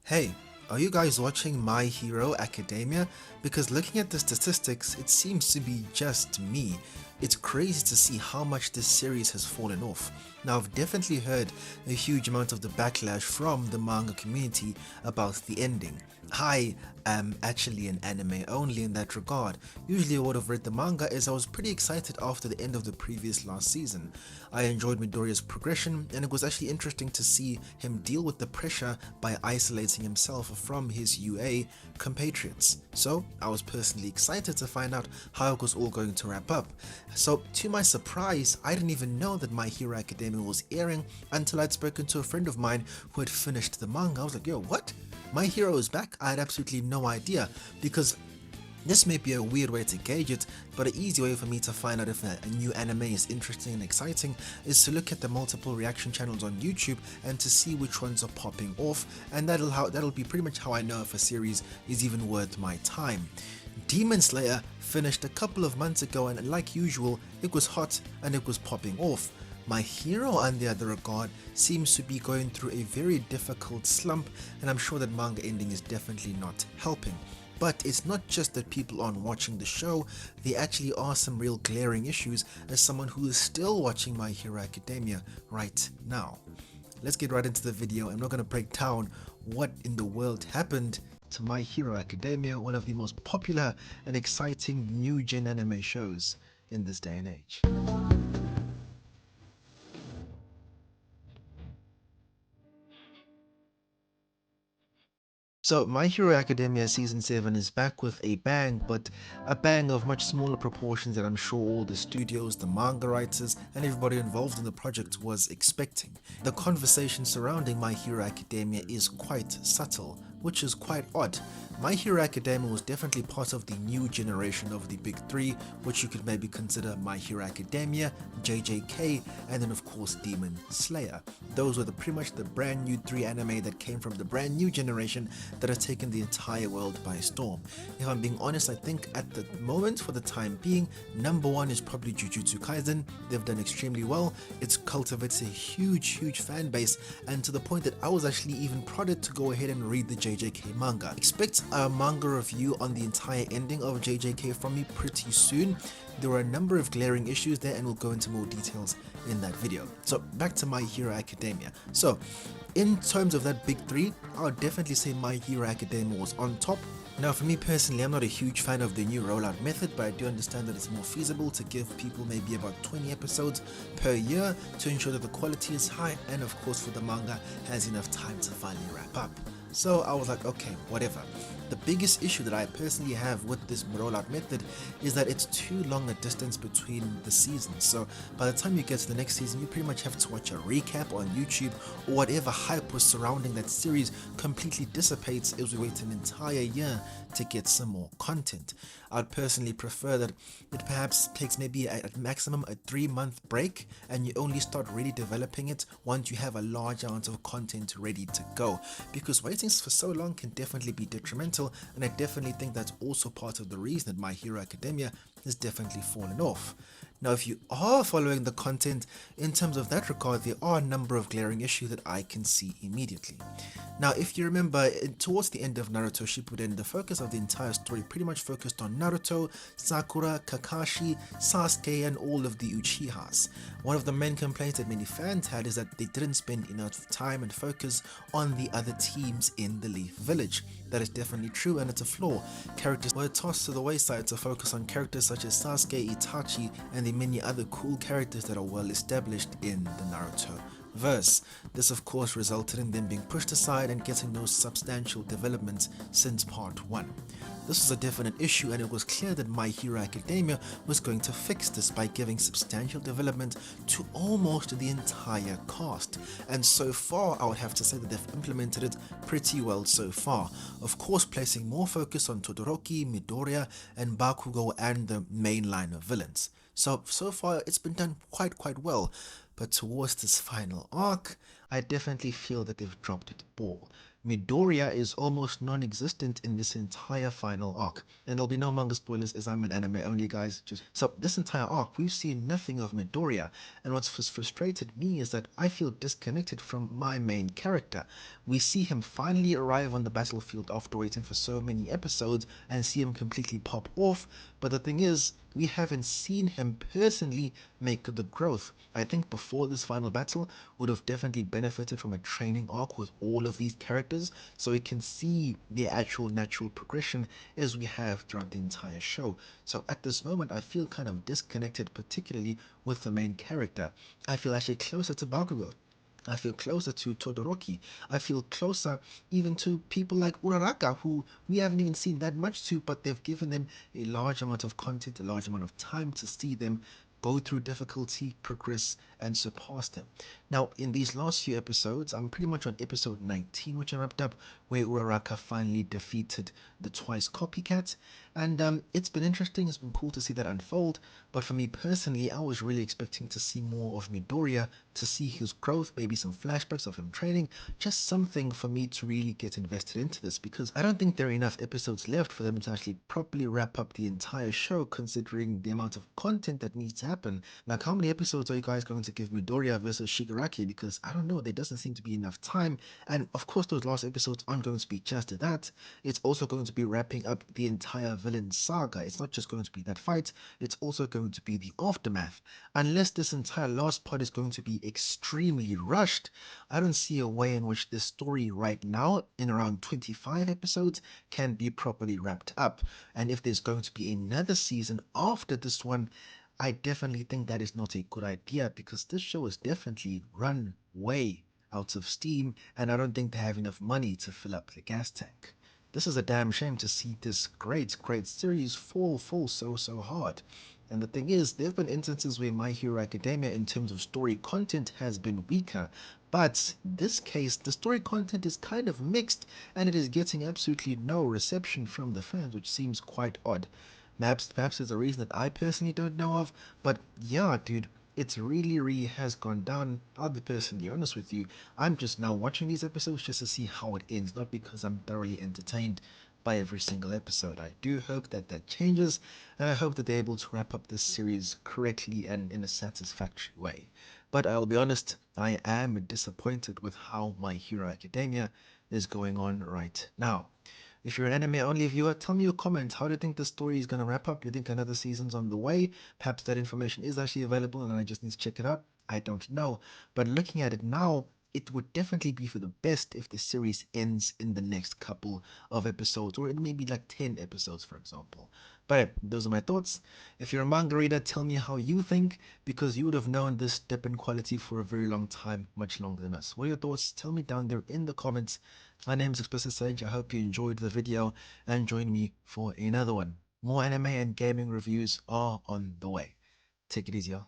Hey, are you guys watching My Hero Academia? Because looking at the statistics, it seems to be just me. It's crazy to see how much this series has fallen off. Now, I've definitely heard a huge amount of the backlash from the manga community about the ending. I am actually an anime only in that regard. Usually I would have read the manga as I was pretty excited after the end of the previous last season. I enjoyed Midoriya's progression, and it was actually interesting to see him deal with the pressure by isolating himself from his UA compatriots. So I was personally excited to find out how it was all going to wrap up. So to my surprise, I didn't even know that My Hero Academia was airing until I'd spoken to a friend of mine who had finished the manga. I was like, yo, what? My Hero is back? I had absolutely no idea, because this may be a weird way to gauge it, but an easy way for me to find out if a new anime is interesting and exciting is to look at the multiple reaction channels on YouTube and to see which ones are popping off, and that'll be pretty much how I know if a series is even worth my time. Demon Slayer finished a couple of months ago, and like usual, it was hot and it was popping off. My Hero, on the other regard, seems to be going through a very difficult slump, and I'm sure that manga ending is definitely not helping. But it's not just that people aren't watching the show, there actually are some real glaring issues as someone who is still watching My Hero Academia right now. Let's get right into the video, and we're going to break down what in the world happened to My Hero Academia, one of the most popular and exciting new gen anime shows in this day and age. So, My Hero Academia Season 7 is back with a bang, but a bang of much smaller proportions than I'm sure all the studios, the manga writers, and everybody involved in the project was expecting. The conversation surrounding My Hero Academia is quite subtle, which is quite odd. My Hero Academia was definitely part of the new generation of the big three, which you could maybe consider My Hero Academia, JJK, and then of course Demon Slayer. Those were pretty much the brand new three anime that came from the brand new generation that has taken the entire world by storm. If I'm being honest, I think at the moment, for the time being, number one is probably Jujutsu Kaisen. They've done extremely well. It's cultivated a huge fan base, and to the point that I was actually even prodded to go ahead and read the JJK manga. Expect a manga review on the entire ending of JJK from me pretty soon. There were a number of glaring issues there, and we'll go into more details in that video. So back to My Hero Academia. So in terms of that big three, I would definitely say My Hero Academia was on top. Now for me personally, I'm not a huge fan of the new rollout method, but I do understand that it's more feasible to give people maybe about 20 episodes per year to ensure that the quality is high, and of course for the manga has enough time to finally wrap up. So I was like, okay, whatever. The biggest issue that I personally have with this rollout method is that it's too long a distance between the seasons. So by the time you get to the next season, you pretty much have to watch a recap on YouTube, or whatever hype was surrounding that series completely dissipates as we wait an entire year to get some more content. I'd personally prefer that it perhaps takes maybe at maximum a 3-month break, and you only start really developing it once you have a large amount of content ready to go, because waiting for so long can definitely be detrimental, and I definitely think that's also part of the reason that My Hero Academia has definitely fallen off. Now if you are following the content in terms of that regard, there are a number of glaring issues that I can see immediately. Now if you remember, towards the end of Naruto Shippuden, the focus of the entire story pretty much focused on Naruto, Sakura, Kakashi, Sasuke, and all of the Uchihas. One of the main complaints that many fans had is that they didn't spend enough time and focus on the other teams in the Leaf Village. That is definitely true, and it's a flaw. Characters were tossed to the wayside to focus on characters such as Sasuke, Itachi, and the many other cool characters that are well established in the Naruto verse. This of course resulted in them being pushed aside and getting no substantial developments since part 1. This was a definite issue, and it was clear that My Hero Academia was going to fix this by giving substantial development to almost the entire cast, and so far I would have to say that they've implemented it pretty well so far. Of course, placing more focus on Todoroki, Midoriya, and Bakugo and the main line of villains. So far it's been done quite well, but towards this final arc, I definitely feel that they've dropped the ball. Midoriya is almost non-existent in this entire final arc. And there'll be no manga spoilers as I'm an anime only, guys. So this entire arc, we've seen nothing of Midoriya. And what's frustrated me is that I feel disconnected from my main character. We see him finally arrive on the battlefield after waiting for so many episodes and see him completely pop off. But the thing is, we haven't seen him personally make the growth. I think before this final battle would have definitely benefited from a training arc with all of these characters so we can see the actual natural progression as we have throughout the entire show. So at this moment I feel kind of disconnected, particularly with the main character. I feel actually closer to Bakugo. I feel closer to Todoroki. I feel closer even to people like Uraraka, who we haven't even seen that much to, but they've given them a large amount of content, a large amount of time to see them go through difficulty, progress, and surpass them. Now, in these last few episodes, I'm pretty much on episode 19, which I wrapped up, where Uraraka finally defeated the Twice Copycat. And it's been interesting, it's been cool to see that unfold. But for me personally, I was really expecting to see more of Midoriya, to see his growth, maybe some flashbacks of him training, just something for me to really get invested into this, because I don't think there are enough episodes left for them to actually properly wrap up the entire show, considering the amount of content that needs to happen. Like, how many episodes are you guys going to give Midoriya versus Shigaraki? Because I don't know, there doesn't seem to be enough time. And of course, those last episodes aren't going to be just that. It's also going to be wrapping up the entire villain saga. It's not just going to be that fight, it's also going to be the aftermath. Unless this entire last part is going to be extremely rushed, I don't see a way in which this story right now, in around 25 episodes, can be properly wrapped up. And if there's going to be another season after this one, I definitely think that is not a good idea, because this show is definitely run way out of steam, and I don't think they have enough money to fill up the gas tank. This is a damn shame to see this great series fall so hard. And the thing is, there have been instances where My Hero Academia, in terms of story content, has been weaker. But in this case, the story content is kind of mixed, and it is getting absolutely no reception from the fans, which seems quite odd. Perhaps there's a reason that I personally don't know of, but yeah, dude, it's really has gone down. I'll be personally honest with you. I'm just now watching these episodes just to see how it ends, not because I'm thoroughly entertained by every single episode. I do hope that that changes, and I hope that they're able to wrap up this series correctly and in a satisfactory way. But I'll be honest, I am disappointed with how My Hero Academia is going on right now. If you're an anime only viewer, tell me your comments. How do you think the story is going to wrap up? Do you think another season's on the way? Perhaps that information is actually available and I just need to check it out. I don't know. But looking at it now, it would definitely be for the best if the series ends in the next couple of episodes, or it may be like 10 episodes, for example. But those are my thoughts. If you're a manga reader, tell me how you think, because you would have known this dip in quality for a very long time, much longer than us. What are your thoughts? Tell me down there in the comments. My name is Explicit Sage. I hope you enjoyed the video and join me for another one. More anime and gaming reviews are on the way. Take it easy, y'all.